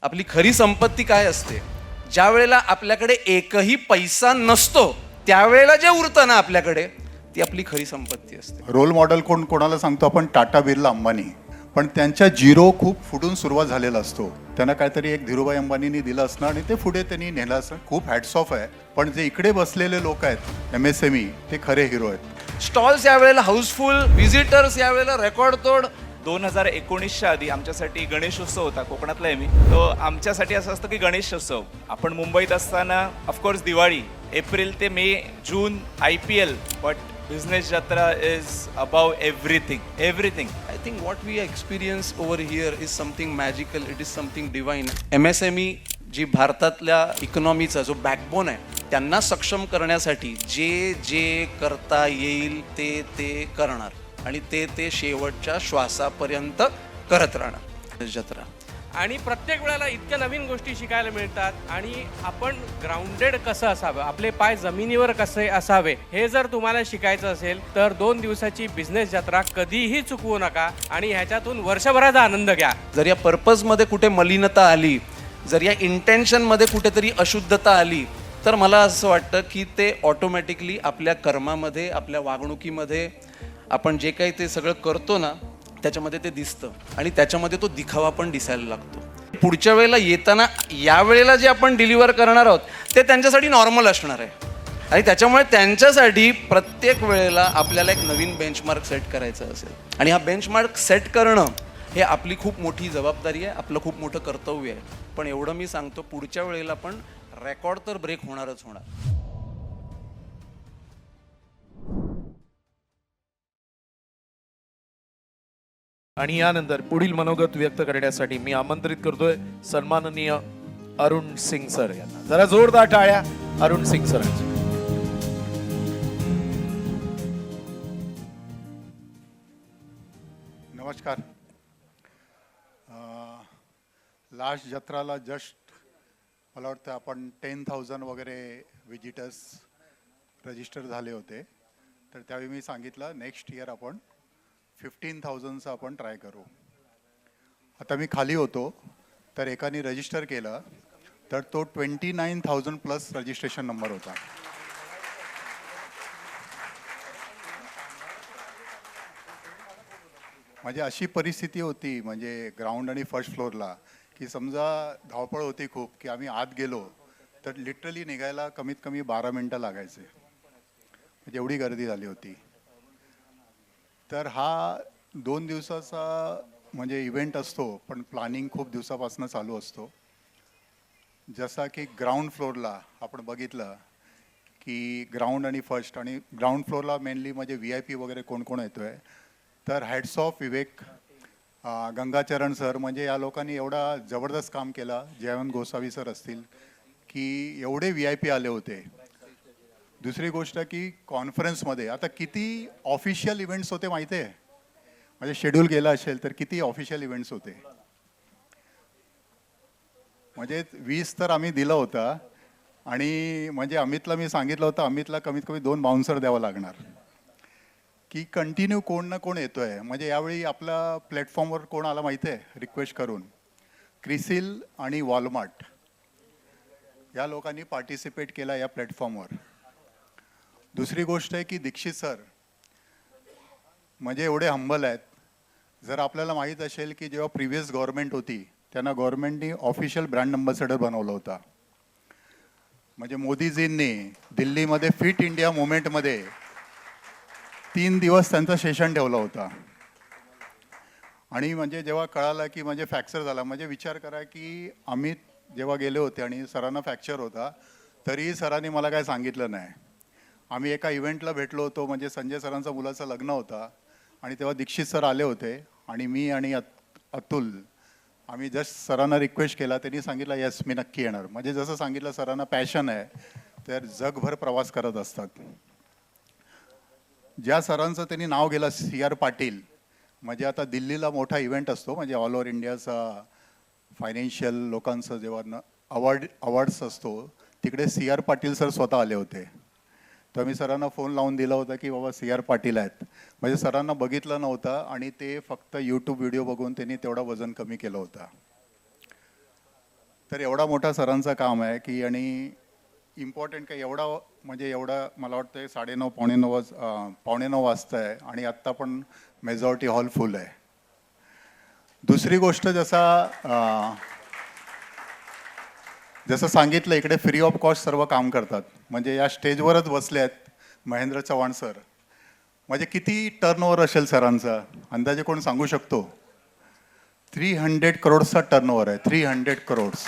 आपली खरी संपत्ती काय असते? ज्या वेळेला आपल्याकडे एकही पैसा नसतो त्यावेळेला जे उरतं ना आपल्याकडे, ती आपली खरी संपत्ती असते. रोल मॉडेल कोणाला सांगतो आपण? टाटा, बिर्ला, अंबानी. पण त्यांच्या झिरो खूप फुटून सुरुवात झालेला असतो. त्यांना काहीतरी एक धीरूभाई अंबानींनी दिलं असणार आणि ते पुढे त्यांनी नेलं असणार. खूप हॅट्स ऑफ आहे. पण जे इकडे बसलेले लोक आहेत MSME, ते खरे हिरो आहेत. स्टॉल्स यावेळेला हाऊसफुल, व्हिजिटर्स यावेळेला रेकॉर्ड तोड. 2019च्या आधी आमच्यासाठी गणेशोत्सव होता. कोकणातला आहे मी. तो आमच्यासाठी असं असतं की गणेशोत्सव. आपण मुंबईत असताना ऑफकोर्स दिवाळी, एप्रिल ते मे, जून IPL, बट बिझनेस जत्रा is above everything. I think what we experience over here is something magical, it is something divine. MSME जी भारतातल्या इकॉनॉमीचा जो बॅकबोन आहे त्यांना सक्षम करण्यासाठी जे जे करता येईल ते करणार आणि ते शेवटच्या श्वासापर्यंत करत राहणार. जत्रा आणि प्रत्येक वेळेला इतक्या नवीन गोष्टी शिकायला मिळतात आणि आपण ग्राउंडेड कसं असावं, आपले पाय जमिनीवर कसे असावे हे जर तुम्हाला शिकायचं असेल तर 2 दिवसाची बिझनेस जत्रा कधीही चुकवू नका आणि ह्याच्यातून वर्षभराचा आनंद घ्या. जर या पर्पजमध्ये कुठे मलिनता आली, जर या इंटेन्शनमध्ये कुठेतरी अशुद्धता आली, तर मला असं वाटतं की ते ऑटोमॅटिकली आपल्या कर्मामध्ये, आपल्या वागणुकीमध्ये, आपण जे काही ते सगळं करतो ना त्याच्यामध्ये ते दिसतं आणि त्याच्यामध्ये तो दिखावा पण दिसायला लागतो. पुढच्या वेळेला येताना या वेळेला जे आपण डिलिव्हर करणार आहोत ते त्यांच्यासाठी नॉर्मल असणार आहे आणि त्याच्यामुळे त्यांच्यासाठी प्रत्येक वेळेला आपल्याला एक नवीन बेंचमार्क सेट करायचं असेल आणि हा बेंचमार्क सेट करणं हे आपली खूप मोठी जबाबदारी आहे, आपलं खूप मोठं कर्तव्य आहे. पण एवढं मी सांगतो, पुढच्या वेळेला पण रेकॉर्ड तर ब्रेक होणारच होणार. आणि यानंतर पुढील मनोगत व्यक्त करण्यासाठी मी आमंत्रित करतोय सन्माननीय अरुण सिंग सर यांना. जरा जोरदार टाळ्या अरुण सिंग सरांची. नमस्कार. लास्ट जत्राला जस्ट मला वाटतं आपण 10,000 वगैरे विजिटर्स रजिस्टर झाले होते. तर त्यावेळी मी सांगितलं नेक्स्ट इयर आपण 15,000चा आपण ट्राय करू. आता मी खाली होतो तर एकाने रजिस्टर केलं तर तो 29,000 प्लस रजिस्ट्रेशन नंबर होता. म्हणजे अशी परिस्थिती होती, म्हणजे ग्राउंड आणि फर्स्ट फ्लोअरला, की समजा धावपळ होती खूप, की आम्ही आत गेलो तर लिटरली निघायला कमीत कमी 12 मिनटं लागायचे. म्हणजे एवढी गर्दी झाली होती. तर हा 2 दिवसाचा म्हणजे इव्हेंट असतो, पण प्लॅनिंग खूप दिवसापासून चालू असतो. जसा की ग्राउंड फ्लोअरला आपण बघितलं की ग्राउंड आणि फर्स्ट, आणि ग्राउंड फ्लोअरला मेनली म्हणजे VIP वगैरे कोण कोण येतो आहे. तर हॅट्स ऑफ विवेक, गंगाचरण सर, म्हणजे या लोकांनी एवढा जबरदस्त काम केला. जयवंत गोसावी सर असतील, की एवढे VIP आले होते. दुसरी गोष्ट की कॉन्फरन्समध्ये आता किती ऑफिशियल इव्हेंट्स होते माहिती आहे? म्हणजे शेड्यूल केला असेल तर किती ऑफिशियल इव्हेंट्स होते. म्हणजे 20 तर आम्ही दिलं होतं आणि म्हणजे अमितला मी सांगितलं होतं, अमितला कमीत कमी 2 बाउन्सर द्यावं लागणार, की कंटिन्यू कोण ना कोण येतो आहे. म्हणजे यावेळी आपल्या प्लॅटफॉर्मवर कोण आला माहिती आहे? रिक्वेस्ट करून क्रिसिल आणि वॉलमार्ट या लोकांनी पार्टिसिपेट केला या प्लॅटफॉर्मवर. दुसरी गोष्ट आहे की दीक्षित सर म्हणजे एवढे हंबल आहेत. जर आपल्याला माहीत असेल की जेव्हा प्रिव्हियस गव्हर्नमेंट होती त्यांना गव्हर्नमेंटनी ऑफिशियल ब्रँड अँबॅसेडर बनवलं होता. म्हणजे मोदीजींनी दिल्लीमध्ये फिट इंडिया मुवमेंटमध्ये 3 दिवस त्यांचं सेशन ठेवलं होता. आणि म्हणजे जेव्हा कळालं की म्हणजे फ्रॅक्चर झाला, म्हणजे विचार करा की अमित जेव्हा गेले होते आणि सरांना फ्रॅक्चर होता तरीही सरांनी मला काय सांगितलं नाही. आम्ही एका इव्हेंटला भेटलो होतो, म्हणजे संजय सरांचा मुलाचं लग्न होता आणि तेव्हा दीक्षित सर आले होते आणि मी आणि अतुल आम्ही जस्ट सरांना रिक्वेस्ट केला. त्यांनी सांगितलं येस मी नक्की येणार. म्हणजे जसं सांगितलं सरांना पॅशन आहे, तर जगभर प्रवास करत असतात. ज्या सरांचं त्यांनी नाव गेलं CR पाटील, म्हणजे आता दिल्लीला मोठा इव्हेंट असतो, म्हणजे ऑल ओव्हर इंडियाचा फायनान्शियल लोकांचं जेव्हा अवॉर्ड्स असतो तिकडे CR पाटील सर स्वतः आले होते. तर मी सरांना फोन लावून दिला होता की बाबा CR पाटील आहेत. म्हणजे सरांना बघितलं नव्हतं आणि ते फक्त YouTube व्हिडिओ बघून त्यांनी तेवढा वजन कमी केलं होतं. तर एवढा मोठा सरांचं काम आहे की आणि इम्पॉर्टंट काय एवढा म्हणजे एवढा मला वाटतं 9:30 पावणे 9 वाजता आहे आणि आत्ता पण मेजॉरिटी हॉल फुल आहे. दुसरी गोष्ट जसं सांगितलं इकडे फ्री ऑफ कॉस्ट सर्व काम करतात. म्हणजे या स्टेजवरच बसले आहेत महेंद्र चव्हाण सर. म्हणजे किती टर्नओव्हर असेल सरांचा अंदाजे कोण सांगू शकतो? 300 करोडचा टर्नओव्हर आहे. 300 करोड्स.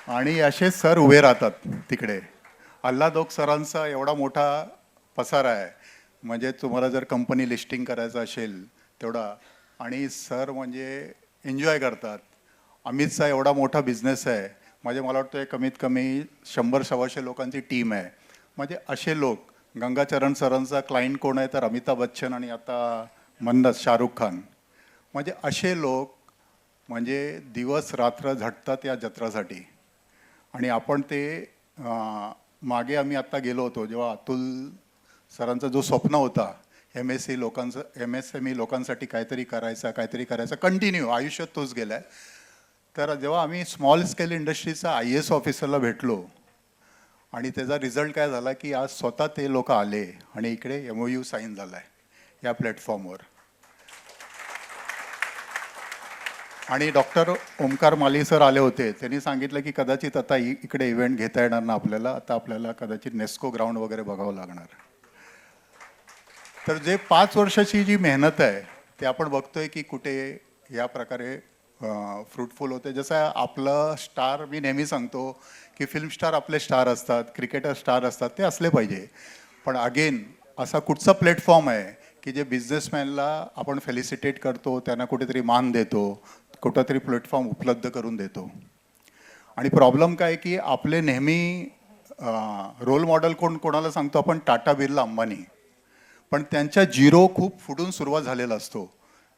आणि असे सर उभे राहतात तिकडे. अल्लादोक सरांचा एवढा मोठा पसारा आहे. म्हणजे तुम्हाला जर कंपनी लिस्टिंग करायचं असेल तेवढा, आणि सर म्हणजे एन्जॉय करतात. अमितचा एवढा मोठा बिझनेस आहे. म्हणजे मला वाटतं कमीत कमी 100-125 लोकांची टीम आहे. म्हणजे असे लोक, गंगाचरण सरांचा क्लायंट कोण आहे तर अमिताभ बच्चन आणि आता मन्नत शाहरुख खान. म्हणजे असे लोक म्हणजे दिवस रात्र झटतात या जत्रासाठी. आणि आपण ते मागे आम्ही आत्ता गेलो होतो जेव्हा अतुल सरांचा जो स्वप्न होता MSME लोकांसाठी काहीतरी करायचं कंटिन्यू आयुष्यात तोच गेला आहे. तर जेव्हा आम्ही स्मॉल स्केल इंडस्ट्रीचा IAS ऑफिसरला भेटलो आणि त्याचा रिझल्ट काय झाला की आज स्वतः ते लोक आले आणि इकडे MOU साईन झाला आहे या प्लॅटफॉर्मवर. आणि डॉक्टर ओमकार माली सर आले होते. त्यांनी सांगितलं की कदाचित आता इकडे इव्हेंट घेता येणार ना आपल्याला, आता आपल्याला कदाचित नेस्को ग्राउंड वगैरे बघावं लागणार. तर जे 5 वर्षाची जी मेहनत आहे ते आपण बघतोय की कुठे या प्रकारे फ्रुटफुल होते. जसं आपलं स्टार, मी नेहमी सांगतो की फिल्म स्टार आपले स्टार असतात, क्रिकेटर स्टार असतात, ते असले पाहिजे. पण अगेन असा कुठचा प्लॅटफॉर्म आहे की जे बिझनेसमॅनला आपण फेलिसिटेट करतो, त्यांना कुठेतरी मान देतो, कुठंतरी प्लॅटफॉर्म उपलब्ध करून देतो. आणि प्रॉब्लेम काय की आपले नेहमी रोल मॉडेल कोणाला सांगतो आपण? टाटा, बिर्ला, अंबानी. पण त्यांच्या झिरो खूप फुटून सुरुवात झालेला असतो.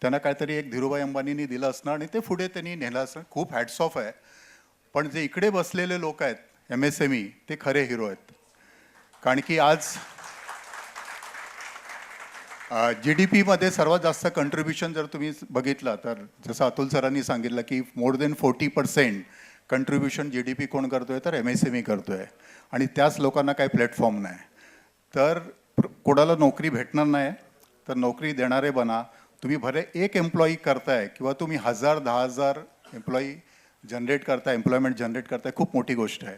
त्यांना काहीतरी एक धीरूभाई अंबानींनी दिलं असणार आणि ते पुढे त्यांनी नेलं असणार. खूप हॅट्स ऑफ आहे. पण जे इकडे बसलेले लोक आहेत MSME ते खरे हिरो आहेत. कारण की आज GDP मध्ये सर्वात जास्त कंट्रीब्युशन जर तुम्ही बघितलं तर जसं अतुल सरांनी सांगितलं की मोर देन 40% कंट्रीब्युशन GDP कोण करतोय तर MSME करतोय. आणि त्याच लोकांना काही प्लॅटफॉर्म नाही. तर कोणाला नोकरी भेटणार नाही तर नोकरी देणारे बना. तुम्ही भले एक एम्प्लॉई करताय किंवा तुम्ही 1000-10,000 एम्प्लॉई जनरेट करताय, एम्प्लॉयमेंट जनरेट करताय, खूप मोठी गोष्ट आहे.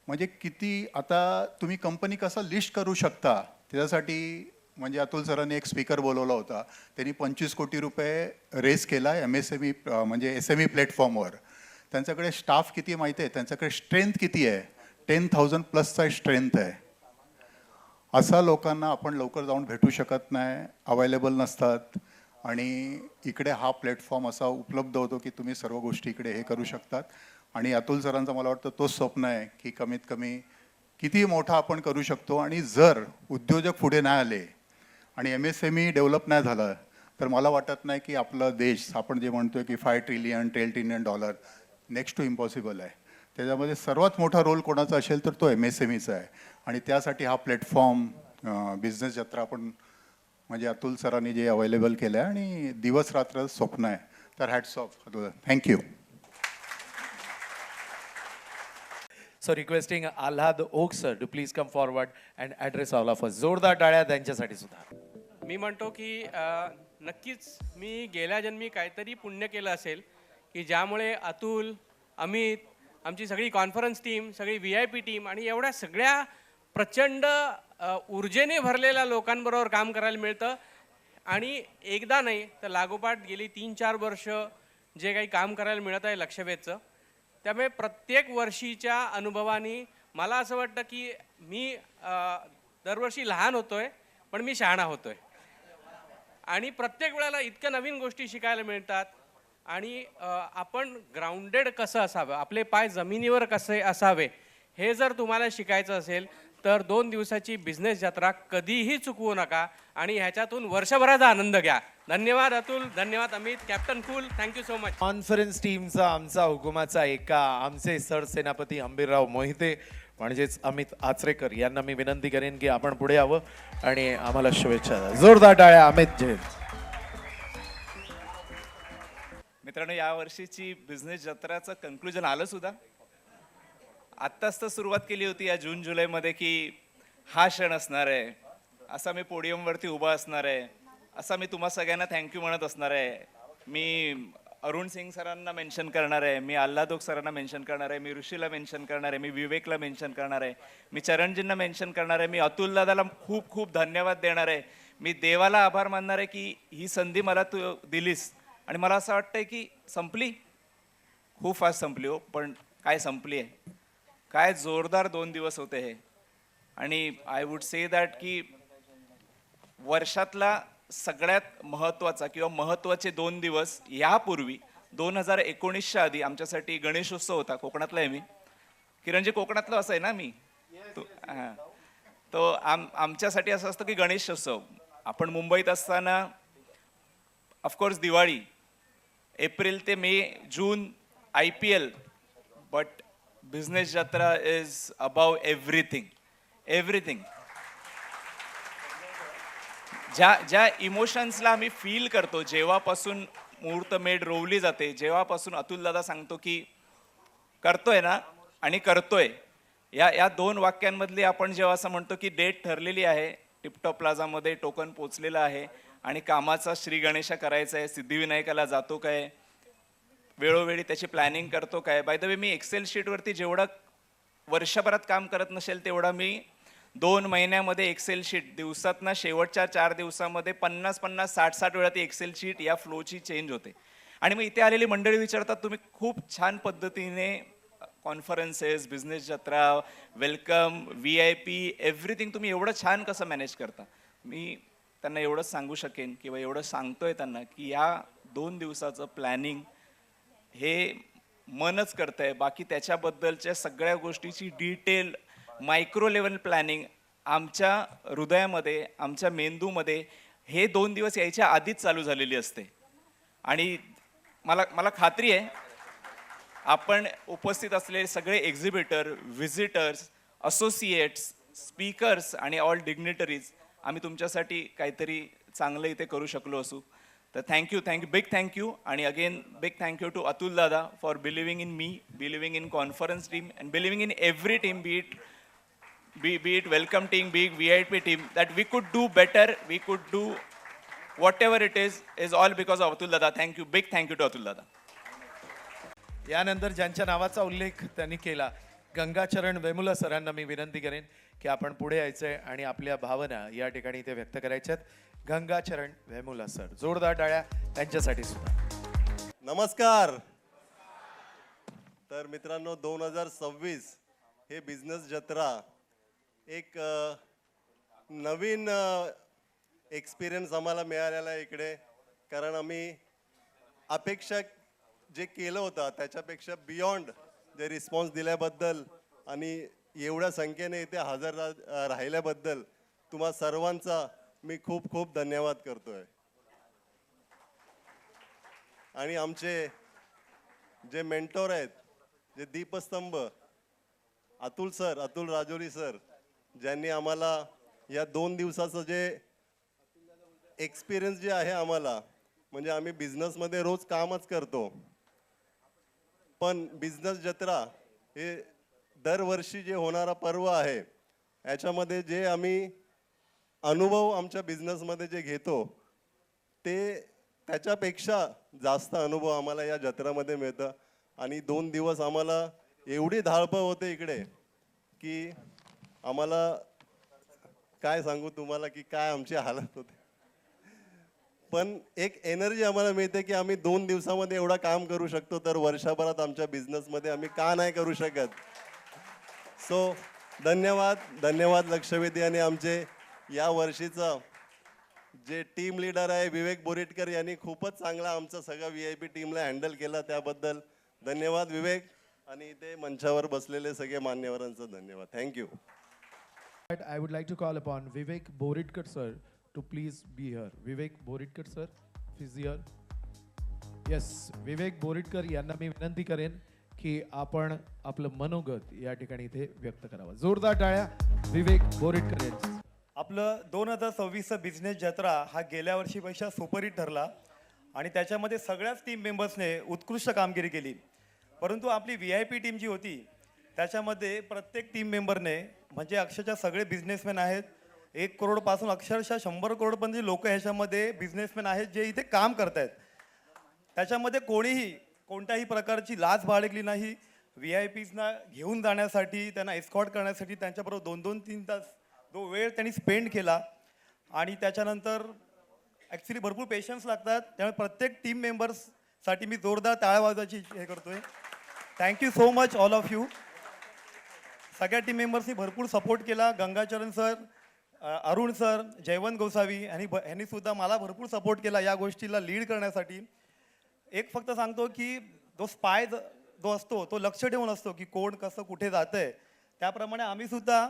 म्हणजे किती आता तुम्ही कंपनी कसं लिस्ट करू शकता त्याच्यासाठी म्हणजे अतुल सरांनी एक स्पीकर बोलवला होता. त्यांनी 25 कोटी रुपये रेस केला MSME म्हणजे SME प्लॅटफॉर्मवर. त्यांच्याकडे स्टाफ किती आहे माहिती आहे? त्यांच्याकडे स्ट्रेंथ किती आहे? 10,000+ स्ट्रेंथ आहे. असा लोकांना आपण लवकर जाऊन भेटू शकत नाही, अवेलेबल नसतात. आणि इकडे हा प्लॅटफॉर्म असा उपलब्ध होतो की तुम्ही सर्व गोष्टी इकडे हे करू शकतात. आणि अतुल सरांचं मला वाटतं तोच स्वप्न आहे की कमीत कमी किती मोठा आपण करू शकतो. आणि जर उद्योजक पुढे नाही आले आणि MSME डेव्हलप नाही झालं तर मला वाटत नाही की आपला देश, आपण जे म्हणतोय की $5 trillion $10 trillion next to impossible आहे. त्याच्यामध्ये सर्वात मोठा रोल कोणाचा असेल तर तो MSMEचा आहे. आणि त्यासाठी हा प्लॅटफॉर्म बिझनेस जत्रा आपण म्हणजे अतुल सरांनी जे अवेलेबल केलं आहे आणि दिवस रात्र स्वप्न आहे. तर hats off Atul. Thank you. So requesting Alhad Oak sir to please come forward and address all of us. जोरदार टाळ्या त्यांच्यासाठी सुद्धा. मी म्हणतो की नक्कीच मी गेल्या जन्मी काहीतरी पुण्य केलं असेल की ज्यामुळे अतुल, अमित, आमची सगळी कॉन्फरन्स टीम, सगळी VIP टीम आणि एवढ्या सगळ्या प्रचंड ऊर्जेने भरलेल्या लोकांबरोबर काम करायला मिळतं. आणि एकदा नाही तर लागोपाठ गेली 3-4 वर्ष जे काही काम करायला मिळत आहे लक्षवेधचं, त्यामुळे प्रत्येक वर्षीच्या अनुभवाने मला असं वाटतं की मी दरवर्षी लहान होतोय पण मी शहाणा होतोय. आणि प्रत्येक वेळेला इतक्या नवीन गोष्टी शिकायला मिळतात. आणि आपण ग्राउंडेड कसं असावं, आपले पाय जमिनीवर कसे असावे हे जर तुम्हाला शिकायचं असेल तर 2 दिवसाची बिझनेस जत्रा कधीही चुकवू नका आणि ह्याच्यातून वर्षभराचा आनंद घ्या. धन्यवाद अतुल, धन्यवाद Amit, captain cool, thank you so much. Conference टीमचा आमचा हुकुमाचा एका आमचे सरसेनापती हंबीरराव मोहिते म्हणजेच अमित आचरेकर यांना मी विनंती करेन की आपण पुढे यावं आणि आम्हाला शुभेच्छा द्या. जोरदार टाळ्या अमित जैन. मित्रांनो, या वर्षीची बिझनेस जत्राचं कन्क्लुजन आलं सुद्धा. आत्ताच तर सुरुवात केली होती या जून जुलैमध्ये की हा क्षण असणार आहे, असा मी पोडियमवरती उभा असणार आहे, असा मी तुम्हा सगळ्यांना थँक्यू म्हणत असणार आहे, मी अरुण सिंग सरांना मेन्शन करणार आहे, मी आल्हादोक सरांना मेन्शन करणार आहे, मी ऋषीला मेन्शन करणार आहे, मी विवेकला मेन्शन करणार आहे, मी चरणजींना मेन्शन करणार आहे, मी अतुल दादाला खूप खूप धन्यवाद देणार आहे, मी देवाला आभार मानणार आहे की ही संधी मला तू दिलीस. आणि मला असं वाटतंय की संपली, खूप फास्ट संपली हो, पण काय संपली आहे. काय जोरदार 2 दिवस होते हे. आणि आय वुड से दॅट की वर्षातला सगळ्यात महत्त्वाचा किंवा महत्त्वाचे 2 दिवस यापूर्वी 2019च्या आधी आमच्यासाठी गणेशोत्सव होता. कोकणातला आहे मी, किरणजी कोकणातलं असं आहे ना मी. हां, तो आमच्यासाठी असं असतं की गणेशोत्सव. आपण मुंबईत असताना ऑफकोर्स दिवाळी, एप्रिल ते मे जून IPL, बट बिझनेस जत्रा इज अबाव एव्हरीथिंग. एव्हरीथिंग. ज्या इमोशन्सला आम्ही फील करतो जेव्हापासून मुहूर्तमेढ रोवली जाते, जेव्हापासून अतुल दादा सांगतो की करतोय ना आणि करतोय, या 2 वाक्यांमधली आपण जेव्हा असं म्हणतो की डेट ठरलेली आहे, टिपटॉप प्लाझामध्ये टोकन पोचलेलं आहे आणि कामाचा श्री गणेशा करायचा आहे, सिद्धिविनायकाला जातो काय, वेळोवेळी त्याची प्लॅनिंग करतो काय. बाय द वे, मी एक्सेल शीटवरती जेवढं वर्षभरात काम करत नसेल तेवढा मी 2 महिन्यामध्ये एक्सेल शीट, दिवसातना शेवटच्या 4 दिवसामध्ये 50-50, 60-60 वेळा ती एक्सेल शीट या फ्लोची चेंज होते. आणि मग इथे आलेली मंडळी विचारतात, तुम्ही खूप छान पद्धतीने कॉन्फरन्सेस, बिझनेस जत्रा, वेलकम, VIP, एव्हरीथिंग तुम्ही एवढं छान कसं मॅनेज करता. मी त्यांना एवढंच सांगू शकेन किंवा एवढं सांगतोय त्यांना की या 2 दिवसाचं प्लॅनिंग हे मनच करतंय. बाकी त्याच्याबद्दलच्या सगळ्या गोष्टीची डिटेल मायक्रो लेवल प्लॅनिंग आमच्या हृदयामध्ये, आमच्या मेंदूमध्ये हे 2 दिवस यायच्या आधीच चालू झालेली असते. आणि मला खात्री आहे आपण उपस्थित असलेले सगळे एक्झिबिटर, व्हिजिटर्स, असोसिएट्स, स्पीकर्स आणि ऑल डिग्निटरीज, आम्ही तुमच्यासाठी काहीतरी चांगलं इथे करू शकलो असू. तर थँक्यू, बिग थँक्यू. आणि again big thank you to Atul दादा for believing in me, believing in conference team and believing in every team, be it welcome team, be it VIP team, that we could do better, we could do whatever it is all because of Atul Dada. Thank you, big thank you to Atul Dada. यानंतर ज्यांच्या नावाचा उल्लेख त्यांनी केला, गंगाचरण वेमुला सरांना मी विनंती करेन की आपण पुढे यायचंय आणि आपल्या भावना या ठिकाणी ते व्यक्त करायच्या आहेत. गंगाचरण वेमुला सर, जोरदार टाळ्या त्यांच्यासाठी सुद्धा. नमस्कार. तर मित्रांनो, 2026 हे बिझनेस जत्रा एक नवीन एक्सपिरियन्स आम्हाला मिळालेला आहे इकडे. कारण आम्ही अपेक्षा जे केलं होतं त्याच्यापेक्षा बियॉन्ड जे रिस्पॉन्स दिल्याबद्दल आणि एवढ्या संख्येने इथे हजर राहिल्याबद्दल तुम्हा सर्वांचा मी खूप खूप धन्यवाद करतोय. आणि आमचे जे मेंटोर आहेत, जे दीपस्तंभ, अतुल राजोरी सर, ज्यांनी आम्हाला या 2 दिवसाचं जे एक्सपिरियन्स जे आहे आम्हाला, म्हणजे आम्ही बिझनेसमध्ये रोज कामच करतो, पण बिझनेस जत्रा हे दरवर्षी जे होणारा पर्व आहे याच्यामध्ये जे आम्ही अनुभव आमच्या बिझनेसमध्ये जे घेतो ते त्याच्यापेक्षा जास्त अनुभव आम्हाला या जत्रेमध्ये मिळतं. आणि 2 दिवस आम्हाला एवढी धावपळ होते इकडे की आम्हाला काय सांगू तुम्हाला की काय आमची हालत होते. पण एक एनर्जी आम्हाला मिळते की आम्ही 2 दिवसामध्ये एवढं काम करू शकतो, तर वर्षभरात आमच्या बिझनेसमध्ये आम्ही का नाही करू शकत. सो धन्यवाद लक्षवेधी. आणि आमचे या वर्षीचं जे टीम लीडर आहे विवेक बोरिटकर यांनी खूपच चांगला आमचा सगळा VIP टीमला हँडल केला, त्याबद्दल धन्यवाद विवेक. आणि इथे मंचावर बसलेले सगळे मान्यवरांचं धन्यवाद. Thank you. I would like to call upon Vivek Boritkar sir to please be here. Vivek Boritkar sir, is here. Yes, Vivek Boritkar यांना मी विनंती करेन की आपण आपलं मनोगत या ठिकाणी इथे व्यक्त करावं. जोरदार टाळ्या विवेक बोरिटकर यांची. आपलं 2026 बिझनेस जत्रा हा गेल्या वर्षीपेक्षा सुपरहिट ठरला. आणि त्याच्यामध्ये सगळ्याच टीम मेंबर्सने उत्कृष्ट कामगिरी केली. परंतु आपली VIP टीम जी होती त्याच्यामध्ये प्रत्येक टीम मेंबरने म्हणजे अक्षरशः सगळे बिझनेसमॅन आहेत, 1 करोडपासून अक्षरशः 100 करोडपर्यंत लोक ह्याच्यामध्ये बिझनेसमॅन आहेत जे इथे काम करत आहेत. त्याच्यामध्ये कोणत्याही प्रकारची लाज बाळगली नाही. VIPsना घेऊन जाण्यासाठी, त्यांना एस्कॉर्ट करण्यासाठी त्यांच्याबरोबर 2-2, 3 तास जो वेळ त्यांनी स्पेंड केला. आणि त्याच्यानंतर ॲक्च्युली भरपूर पेशन्स लागतात, त्यामुळे प्रत्येक टीम मेंबर्ससाठी मी जोरदार टाळ्या वाजवायची हे करतोय. Thank you so much all of you. सगळ्या टीम मेंबर्सनी भरपूर सपोर्ट केला. गंगाचरण सर, अरुण सर, जयवंत गोसावी ह्यांनी सुद्धा मला भरपूर सपोर्ट केला या गोष्टीला लीड करण्यासाठी. एक फक्त सांगतो की जो स्पाय जो असतो तो लक्ष ठेवून असतो की कोण कसं कुठे जातंय. त्याप्रमाणे आम्ही सुद्धा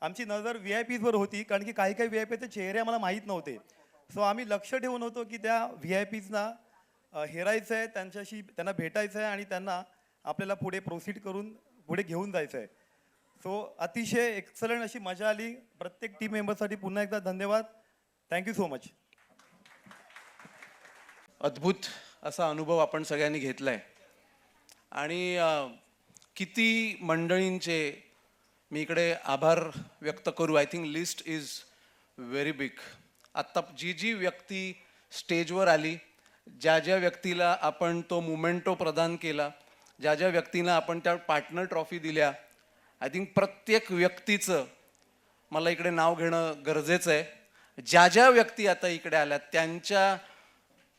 आमची नजर VIPsवर होती, कारण की काही VIPचे चेहरे आम्हाला माहीत नव्हते. सो आम्ही लक्ष ठेवून होतो की त्या VIPsना हेरायचं आहे, त्यांना भेटायचं आहे आणि त्यांना आपल्याला पुढे प्रोसीड करून पुढे घेऊन जायचं आहे. सो अतिशय एक्सलंट अशी मजा आली. प्रत्येक टीम मेंबरसाठी पुन्हा एकदा धन्यवाद. Thank you so much. अद्भुत असा अनुभव आपण सगळ्यांनी घेतलाय आणि किती मंडळींचे मी इकडे आभार व्यक्त करू. I think list is very big. आत्ता जी व्यक्ती स्टेजवर आली, ज्या व्यक्तीला आपण तो मोमेंटो प्रदान केला, ज्या व्यक्तींना आपण त्या पार्टनर ट्रॉफी दिल्या, आय थिंक प्रत्येक व्यक्तीचं मला इकडे नाव घेणं गरजेचं आहे. ज्या व्यक्ती आता इकडे आल्या त्यांच्या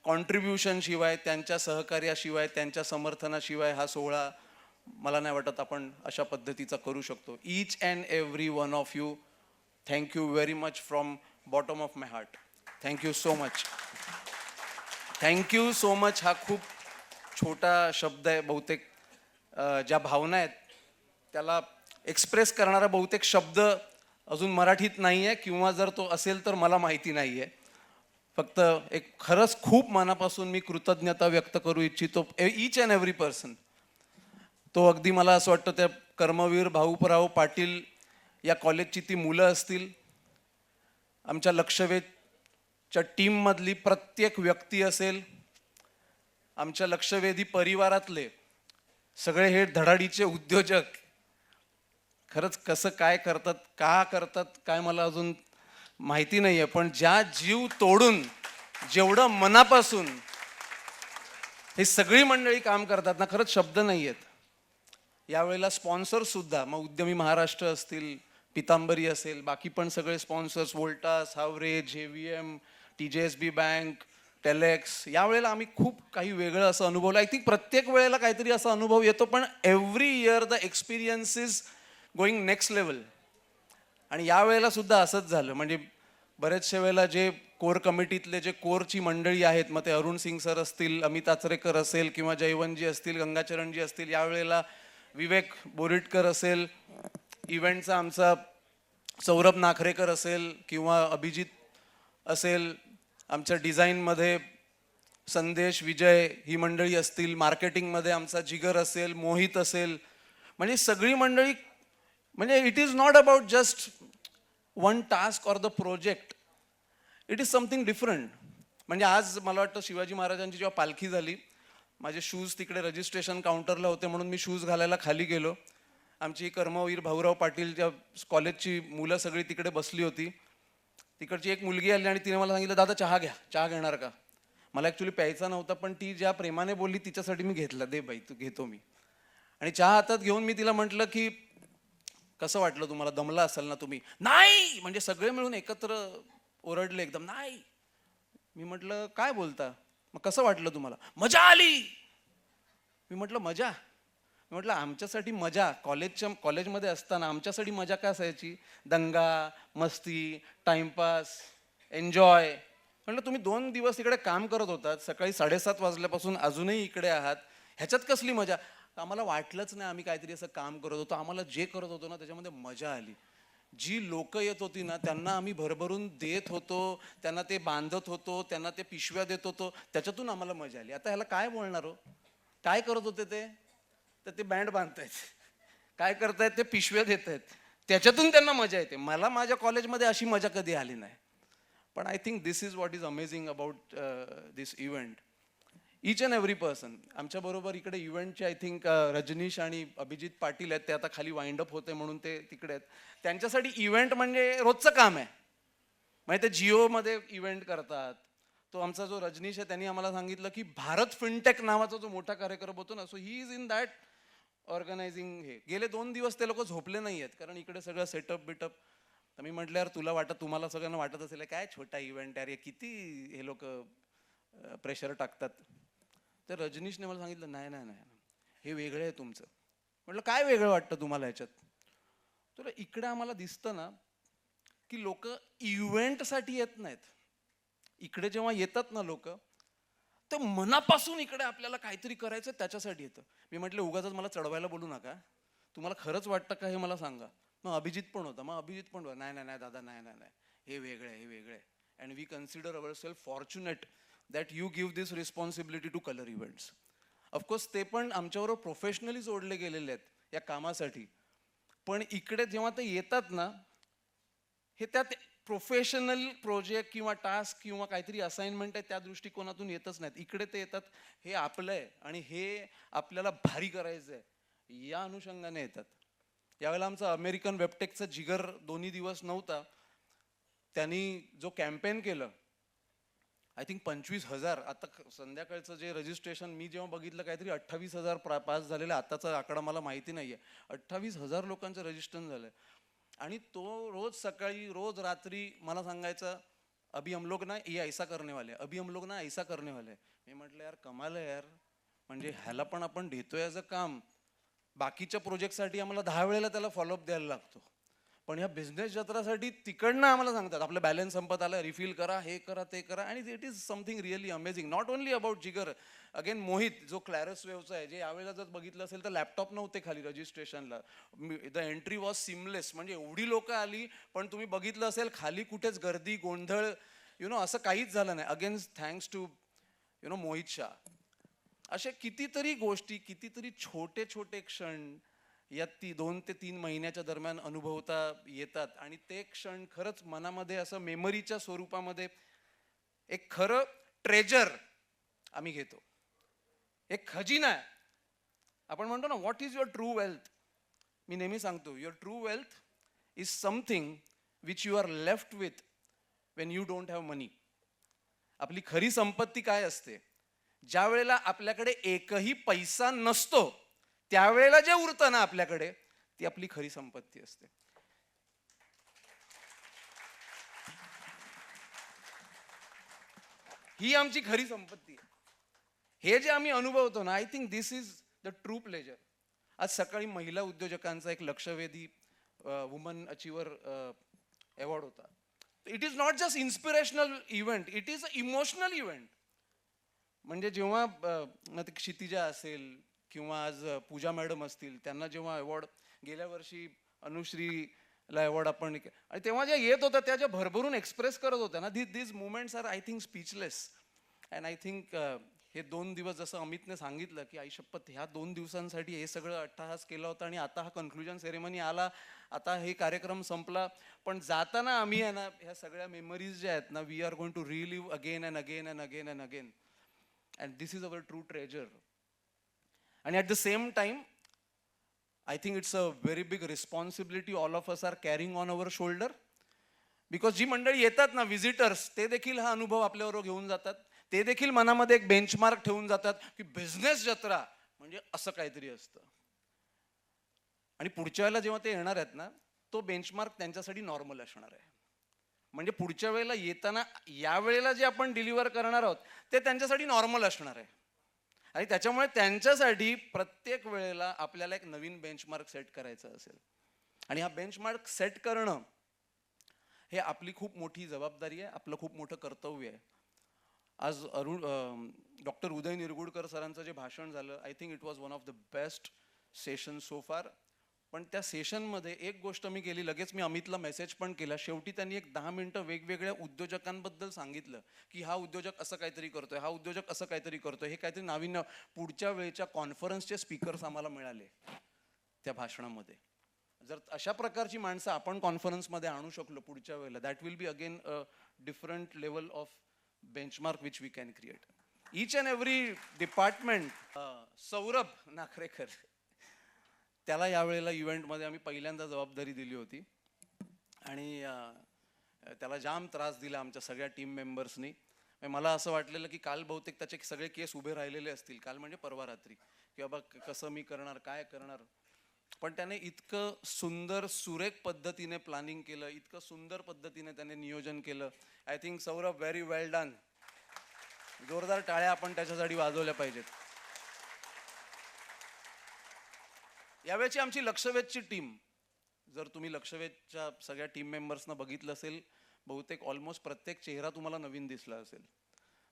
कॉन्ट्रीब्युशनशिवाय, त्यांच्या सहकार्याशिवाय, त्यांच्या समर्थनाशिवाय हा सोहळा मला नाही वाटत आपण अशा पद्धतीचा करू शकतो. Each and every one of you, thank you very much from bottom of my heart. Thank you so much. Thank you so much हा खूप छोटा शब्द आहे. बहुतेक ज्या भावना आहेत त्याला एक्सप्रेस करणारा बहुतेक शब्द अजून मराठीत नाही आहे, किंवा जर तो असेल तर मला माहिती नाही आहे. फक्त एक खरंच खूप मनापासून मी कृतज्ञता व्यक्त करू इच्छितो ईच अँड एव्हरी पर्सन. तो अगदी मला असं वाटतं त्या कर्मवीर भाऊपराव पाटील या कॉलेजची ती मुलं असतील, आमच्या लक्षवेधच्या टीममधली प्रत्येक व्यक्ती असेल, आमच्या लक्षवेधी परिवारातले सगळे हे धडाडीचे उद्योजक. खरंच कसं काय करतात, का करतात काय मला अजून माहिती नाही आहे, पण ज्या जीव तोडून, जेवढं मनापासून हे सगळी मंडळी काम करतात ना, खरंच शब्द नाही आहेत. यावेळेला स्पॉन्सर्स सुद्धा, मग उद्यमी महाराष्ट्र असतील, पितांबरी असेल, बाकी पण सगळे sponsors, Voltas, Haware, JVM, TJSB bank, telex. यावेळेला आम्ही खूप काही वेगळं असं अनुभवलं. आय थिंक प्रत्येक वेळेला काहीतरी असा अनुभव येतो, पण every year the experience is going next level. आणि यावेळेला सुद्धा असंच झालं. म्हणजे बरेचशा वेळेला जे कोर कमिटीतले जे कोरची मंडळी आहेत, मग ते अरुण सिंग सर असतील, अमित आचरेकर असेल, किंवा जयवंतजी असतील, गंगाचरणजी असतील, यावेळेला विवेक बोरिटकर असेल, इव्हेंटचा आमचा सौरभ नाखरेकर असेल, किंवा अभिजित असेल, आमच्या डिझाईनमध्ये संदेश, विजय ही मंडळी असतील, मार्केटिंगमध्ये आमचा जिगर असेल, मोहित असेल, म्हणजे सगळी मंडळी. म्हणजे it is not about just one task or the project, it is something different. म्हणजे आज मला वाटतं शिवाजी महाराजांची जेव्हा पालखी झाली, माझे शूज तिकडे रजिस्ट्रेशन काउंटरला होते म्हणून मी शूज घालायला खाली गेलो. आमची कर्मवीर भाऊराव पाटील ज्या कॉलेजची मुलं सगळी तिकडे बसली होती. तिकडची एक मुलगी आली आणि तिने मला सांगितलं, दादा चहा घ्या, चहा घेणार का? मला ॲक्च्युली प्यायचा नव्हता, पण ती ज्या प्रेमाने बोलली तिच्यासाठी मी घेतला. दे बाई तू, घेतो मी. आणि चहा हातात घेऊन मी तिला म्हटलं की कसं वाटलं तुम्हाला, दमला असाल ना तुम्ही? नाही, म्हणजे सगळे मिळून एकत्र ओरडले एकदम, नाही. मी म्हटलं काय बोलता, मग कसं वाटलं तुम्हाला? मजा आली. मी म्हटलं मजा? मी म्हटलं आमच्यासाठी मजा, कॉलेजमध्ये असताना आमच्यासाठी मजा काय असायची? दंगा, मस्ती, टाइमपास, एन्जॉय. म्हटलं तुम्ही 2 दिवस इकडे काम करत होतात, सकाळी 7:30 वाजल्यापासून अजूनही इकडे आहात, ह्याच्यात कसली मजा? आम्हाला वाटलंच नाही आम्ही काहीतरी असं काम करत होतो. आम्हाला जे करत होतो ना त्याच्यामध्ये मजा आली. जी लोक येत होती ना त्यांना आम्ही भरभरून देत होतो, त्यांना ते बांधत होतो, त्यांना ते पिशव्या देत होतो, त्याच्यातून आम्हाला मजा आली. आता ह्याला काय बोलणार हो? काय करत होते ते? तर ते बँड बांधतायत, काय करतायत ते पिशव्या देत आहेत, त्याच्यातून त्यांना मजा येते. मला माझ्या कॉलेजमध्ये अशी मजा कधी आली नाही. पण I think this is what is amazing about this event. Each and every person. आमच्याबरोबर इकडे इव्हेंटचे आय थिंक रजनीश आणि अभिजित पाटील आहेत, ते आता खाली वाइंड अप होते म्हणून ते तिकडे आहेत. त्यांच्यासाठी इव्हेंट म्हणजे रोजचं काम आहे. म्हणजे ते जिओमध्ये इव्हेंट करतात. तो आमचा जो रजनीश आहे त्यांनी आम्हाला सांगितलं की भारत फिनटेक नावाचा जो मोठा कार्यक्रम होतो ना, so he is in that organising. हे गेले 2 दिवस ते लोक झोपले नाही आहेत, कारण इकडे सगळं सेटअप बिटअप. तर मी म्हटलं यार तुला तुम्हाला सगळ्यांना वाटत असेल काय छोटा इव्हेंट यार, किती हे लोक प्रेशर टाकतात. तर रजनीशने मला सांगितलं नाही नाही नाही, हे वेगळं आहे तुमचं. म्हटलं काय वेगळं वाटतं तुम्हाला ह्याच्यात? तर इकडे आम्हाला दिसतं ना की लोक इव्हेंटसाठी येत नाहीत. इकडे जेव्हा येतात ना लोक, तर मनापासून इकडे आपल्याला काहीतरी करायचं त्याच्यासाठी येतं. मी म्हटलं उगाच मला चढवायला बोलू नका, तुम्हाला खरंच वाटतं का हे मला सांगा. मग अभिजित पण होता. मग अभिजित पण नाही नाही नाही दादा, नाही नाही नाही, हे वेगळं आहे, हे वेगळं आहे. And we consider our self fortunate that you give this responsibility to colour events. Of course ते पण आमच्याबरोबर प्रोफेशनली जोडले गेलेले आहेत या कामासाठी. पण इकडे जेव्हा ते येतात ना, हे त्यात प्रोफेशनल प्रोजेक्ट किंवा टास्क किंवा काहीतरी असाइनमेंट आहे त्या दृष्टिकोनातून येतच नाहीत. इकडे ते येतात हे आपलं आहे आणि हे आपल्याला भारी करायचं आहे या अनुषंगाने येतात. यावेळेला आमचा अमेरिकन वेबटेकचा जिगर 2 दिवस नव्हता. त्यांनी जो कॅम्पेन केलं, आय थिंक 25,000. आता संध्याकाळचं जे रजिस्ट्रेशन मी जेव्हा बघितलं काहीतरी 28,000 पास झालेलं. आताचा आकडा मला माहिती नाहीये. 28,000 लोकांचं रजिस्ट्रेशन झालंय. आणि तो रोज सकाळी रोज रात्री मला सांगायचा अभी हम लोग ना ये ऐसा करने वाले, अभी हम लोग ना ऐसा करने वाले. मी म्हटलं यार कमाल आहे यार, म्हणजे ह्याला पण आपण देतोय याचं काम. बाकीच्या प्रोजेक्टसाठी आम्हाला 10 वेळेला त्याला फॉलोअप द्यायला लागतो, पण ह्या बिझनेस जत्रासाठी तिकडनं आम्हाला सांगतात आपलं बॅलन्स संपत आलं, रिफिल करा, हे करा, ते करा. आणि it is something really amazing. Not only about Jigar. Again Mohit जो क्लॅरस वेव्हचा आहे, जे यावेळेला जर बघितलं असेल तर लॅपटॉप नव्हते खाली रजिस्ट्रेशनला. The entry was seamless. म्हणजे एवढी लोक आली, पण तुम्ही बघितलं असेल खाली कुठेच गर्दी गोंधळ असं काहीच झालं नाही. Again thanks to Mohit Shah. असे कितीतरी गोष्टी, कितीतरी छोटे छोटे क्षण या 2 ते 3 महिन्याच्या दरम्यान अनुभवता येतात. आणि ते क्षण खरंच मनामध्ये असं मेमरीच्या स्वरूपामध्ये एक खरं ट्रेजर आम्ही घेतो. एक खजिना आहे. आपण म्हणतो ना what is your true wealth. मी नेहमी सांगतो your true wealth is something which you are left with when you don't have money. आपली खरी संपत्ती काय असते? ज्या वेळेला आपल्याकडे एकही पैसा नसतो, त्यावेळेला जे उरतं ना आपल्याकडे, ती आपली खरी संपत्ती असते. ही आमची खरी संपत्ती आहे. हे जे आम्ही अनुभवतो ना, I think this is the true pleasure. आज सकाळी महिला उद्योजकांचा एक लक्षवेधी वुमन अचिव्हर अवॉर्ड होता. It is not just inspirational event, it is a emotional event. म्हणजे जेव्हा क्षितिजा असेल किंवा आज पूजा मॅडम असतील, त्यांना जेव्हा अवॉर्ड गेल्या वर्षी अनुश्रीला अवॉर्ड आपण, आणि तेव्हा ज्या येत होत्या त्या ज्या भरभरून एक्सप्रेस करत होत्या ना, these movements are I think speechless. And I think हे 2 दिवस जसं अमितने सांगितलं की आई शपथ ह्या 2 दिवसांसाठी हे सगळं अट्टहास केला होता आणि आता हा कन्क्लुजन सेरेमनी आला, आता हे कार्यक्रम संपला. पण जाताना आम्ही आहे ना ह्या सगळ्या मेमरीज ज्या आहेत ना, we are going to relive again and again and again and again. And this is our true treasure. And at the same time, I think it's a very big responsibility all of us are carrying on our shoulder. Because जी मंडळी येतात ना visitors, ते देखील हा अनुभव आपल्याबरोबर घेऊन जातात. ते देखील मनामध्ये एक बेंचमार्क ठेवून जातात की बिझनेस जत्रा म्हणजे असं काहीतरी असतं. आणि पुढच्या वेळेला जेव्हा ते येणार आहेत ना, तो बेंचमार्क त्यांच्यासाठी नॉर्मल असणार आहे. म्हणजे पुढच्या वेळेला येताना या वेळेला जे आपण डिलिव्हर करणार आहोत ते त्यांच्यासाठी नॉर्मल असणार आहे. आणि त्याच्यामुळे त्यांच्यासाठी प्रत्येक वेळेला आपल्याला एक नवीन बेंचमार्क सेट करायचा असेल. आणि हा बेंचमार्क सेट करणं हे आपली खूप मोठी जबाबदारी आहे, आपलं खूप मोठं कर्तव्य आहे. आज डॉक्टर उदय निरगुडकर सरांचं जे भाषण झालं, I think it was one of the best session so फार. पण त्या सेशनमध्ये एक गोष्ट मी केली, लगेच मी अमितला मेसेज पण केला. शेवटी त्यांनी एक 10 मिनिटं वेगवेगळ्या उद्योजकांबद्दल सांगितलं की हा उद्योजक असं काहीतरी करतोय, हा उद्योजक असं काहीतरी करतोय, हे काहीतरी नाविन्य. पुढच्या वेळेच्या कॉन्फरन्सचे स्पीकर्स आम्हाला मिळाले त्या भाषणामध्ये. जर अशा प्रकारची माणसं आपण कॉन्फरन्समध्ये आणू शकलो पुढच्या वेळेला, that will be again a different level of benchmark which we can create. Each and every department. Saurabh Nakhrekar, त्याला यावेळेला इव्हेंटमध्ये आम्ही पहिल्यांदा जबाबदारी दिली होती आणि त्याला जाम त्रास दिला आमच्या सगळ्या टीम मेंबर्सनी. मला असं वाटलेलं की काल बहुतेक त्याचे सगळे केस उभे राहिलेले असतील, काल म्हणजे परवा रात्री, की बाबा कसं मी करणार, काय करणार. पण त्याने इतकं सुंदर सुरेख पद्धतीने प्लॅनिंग केलं, इतकं सुंदर पद्धतीने त्याने नियोजन केलं. I think Saurabh, very well done. जोरदार टाळ्या आपण त्याच्यासाठी वाजवल्या पाहिजेत. यावेळची आमची लक्षवेधची टीम, जर तुम्ही लक्षवेधच्या सगळ्या टीम मेंबर्सना बघितलं असेल, बहुतेक ऑलमोस्ट प्रत्येक चेहरा तुम्हाला नवीन दिसला असेल.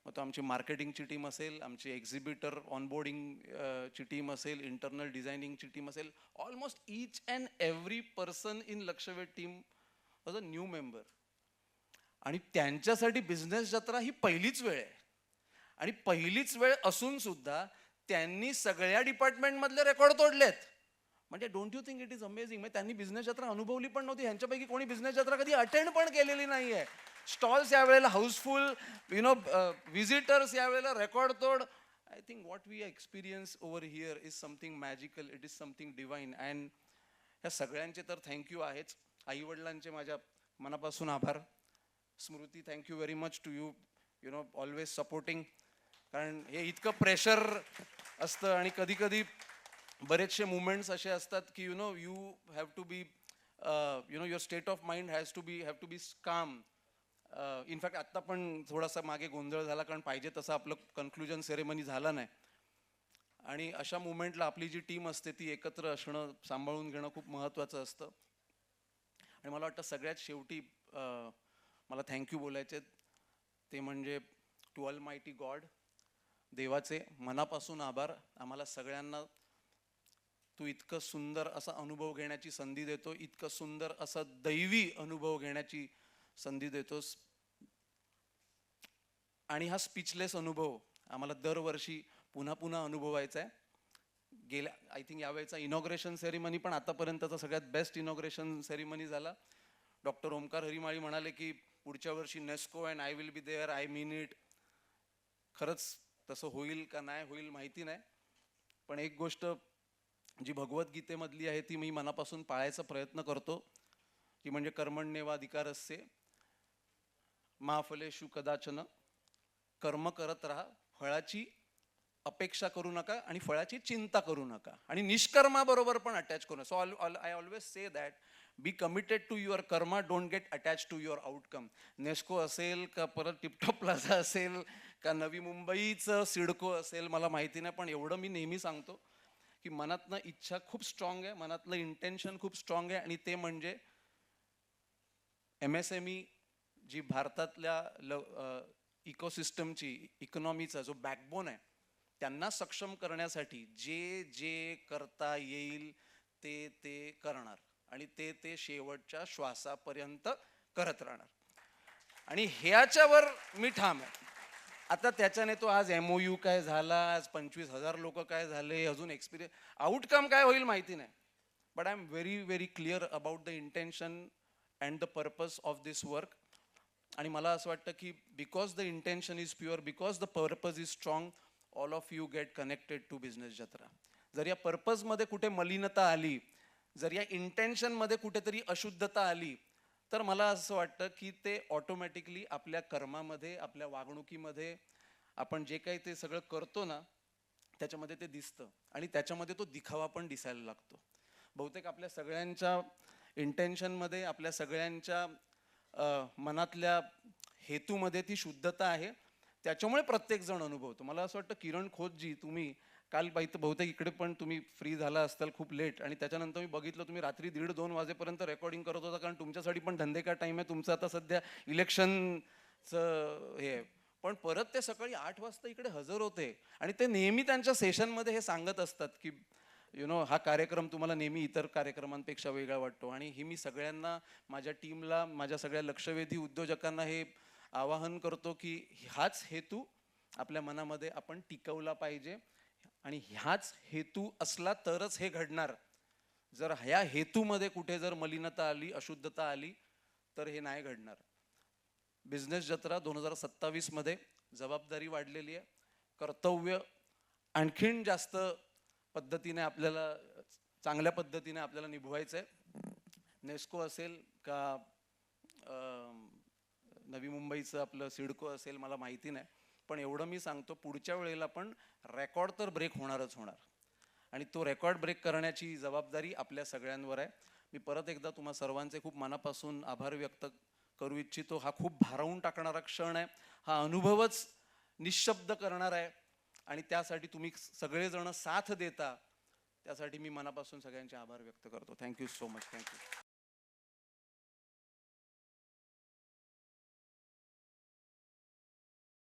मग तो आमची मार्केटिंगची टीम असेल, आमची एक्झिबिटर ऑनबोर्डिंग ची टीम असेल, इंटरनल डिझायनिंगची टीम असेल, almost each and every person in Lakshvedh team was a new member. आणि त्यांच्यासाठी बिझनेस जत्रा ही पहिलीच वेळ आहे. आणि पहिलीच वेळ असून सुद्धा त्यांनी सगळ्या डिपार्टमेंटमधले रेकॉर्ड तोडलेत. म्हणजे don't you think it is amazing. म्हणजे त्यांनी बिझनेस जत्रा अनुभवली पण नव्हती. ह्यांच्यापैकी कोणी बिझनेस जत्रा कधी अटेंड पण केलेली नाही आहे. स्टॉल्स यावेळेला हाऊसफुल, व्हिजिटर्स यावेळेला रेकॉर्ड तोड. I think what we experience over here is something magical, it is something divine. And ह्या सगळ्यांचे तर थँक्यू आहेच. आईवडिलांचे माझ्या मनापासून आभार. Smriti, thank you very much to you, always supporting. कारण हे इतकं प्रेशर असतं आणि कधी कधी बरेचसे मुवमेंट्स असे असतात की you have to be your state of mind have to be calm. In fact आत्ता पण थोडासा मागे गोंधळ झाला, कारण पाहिजे तसं आपलं कन्क्लुजन सेरेमनी झाला नाही. आणि अशा मुवमेंटला आपली जी टीम असते ती एकत्र असणं, सांभाळून घेणं खूप महत्त्वाचं असतं. आणि मला वाटतं सगळ्यात शेवटी मला थँक्यू बोलायचे, ते म्हणजे टू ऑल मायटी गॉड, देवाचे मनापासून आभार. आम्हाला सगळ्यांना तू इतकं सुंदर असा अनुभव घेण्याची संधी देतो, इतकं सुंदर असा दैवी अनुभव घेण्याची संधी देतोस. आणि हा स्पीचलेस अनुभव आम्हाला दरवर्षी पुन्हा पुन्हा अनुभवायचा आहे. गेल्या आय थिंक यावेळेचा इनॉग्रेशन सेरेमनी पण आतापर्यंतचा सगळ्यात बेस्ट इनॉग्रेशन सेरेमनी झाला. डॉक्टर ओमकार हरिमाळी म्हणाले की पुढच्या वर्षी Nesco and I will be there, I mean it. खरंच तसं होईल का नाही होईल माहिती नाही, पण एक गोष्ट जी भगवद्गीतेमधली आहे ती मी मनापासून पाळायचा प्रयत्न करतो, की म्हणजे कर्मण्येवाधिकारस्य मा फलेषु कदाचन. कर्म करत राहा, फळाची अपेक्षा करू नका आणि फळाची चिंता करू नका, आणि निष्कर्माबरोबर पण अटॅच करू नका. So I always say that be committed to your karma, don't get attach to your outcome. Nesco असेल का परत टिपटॉप प्लाझा असेल का नवी मुंबईचं सिडको असेल, मला माहिती नाही, पण एवढं मी नेहमी सांगतो की मनातनं इच्छा खूप स्ट्रॉंग आहे, मनातलं इंटेन्शन खूप स्ट्रॉंग आहे. आणि ते म्हणजे MSME जी भारतातल्या इकोसिस्टमची, इकॉनॉमीचा जो बॅकबोन आहे, त्यांना सक्षम करण्यासाठी जे जे करता येईल ते ते करणार, आणि ते शेवटच्या श्वासापर्यंत करत राहणार. आणि ह्याच्यावर मी ठाम आहे. आता त्याच्याने तो आज MOU काय झाला, आज 25,000 लोक काय झाले, अजून एक्सपिरियन्स, आउटकम काय होईल माहिती नाही. But I am very very clear about the intention and the purpose of this work. आणि मला असं वाटतं की because the intention is pure, because the purpose is strong, all of you get connected to business Jatra. जर या पर्पजमध्ये कुठे मलिनता आली, जर या इंटेन्शनमध्ये कुठेतरी अशुद्धता आली, तर मला असं वाटतं की ते ऑटोमॅटिकली आपल्या कर्मामध्ये, आपल्या वागणुकीमध्ये, आपण जे काही ते सगळं करतो ना त्याच्यामध्ये ते दिसतं, आणि त्याच्यामध्ये तो दिखावा पण दिसायला लागतो. बहुतेक आपल्या सगळ्यांच्या इंटेन्शनमध्ये, आपल्या सगळ्यांच्या मनातल्या हेतूमध्ये ती शुद्धता आहे. त्याच्यामुळे प्रत्येक जण अनुभवतो. मला असं वाटतं किरण खोतजी, तुम्ही काल बहुतेक इकडे पण तुम्ही फ्री झाला असताल खूप लेट, आणि त्याच्यानंतर मी बघितलं तुम्ही रात्री 1:30-2 वाजेपर्यंत रेकॉर्डिंग करत होता, कारण तुमच्यासाठी पण धंदे का टाईम आहे, तुमचं आता सध्या इलेक्शनचं हे आहे. पण परत ते सकाळी 8 वाजता इकडे हजर होते, आणि ते नेहमी त्यांच्या सेशनमध्ये हे सांगत असतात की हा कार्यक्रम तुम्हाला नेहमी इतर कार्यक्रमांपेक्षा वेगळा वाटतो. आणि ही मी सगळ्यांना, माझ्या टीमला, माझ्या सगळ्या लक्षवेधी उद्योजकांना हे आवाहन करतो की हाच हेतू आपल्या मनामध्ये आपण टिकवला पाहिजे, आणि ह्याच हेतू असला तरच हे घडणार. जर ह्या हेतूमध्ये कुठे जर मलिनता आली, अशुद्धता आली, तर हे नाही घडणार. बिझनेस जत्रा 2027 मध्ये जबाबदारी वाढलेली आहे. कर्तव्य आणखीन जास्त पद्धतीने आपल्याला, चांगल्या पद्धतीने आपल्याला निभवायचं आहे. नेस्को असेल का नवी मुंबईचं आपलं सिडको असेल, मला माहिती नाही, पण एवढं मी सांगतो, पुढच्या वेळेला पण रेकॉर्ड तर ब्रेक होणारच होणार, आणि तो रेकॉर्ड ब्रेक करण्याची जबाबदारी आपल्या सगळ्यांवर आहे. मी परत एकदा तुम्हा सर्वांचे खूप मनापासून आभार व्यक्त करू इच्छितो. हा खूप भारावून टाकणारा क्षण आहे, हा अनुभवच निशब्द करणार आहे, आणि त्यासाठी तुम्ही सगळेजण साथ देता, त्यासाठी मी मनापासून सगळ्यांचे आभार व्यक्त करतो. Thank you so much. थँक्यू.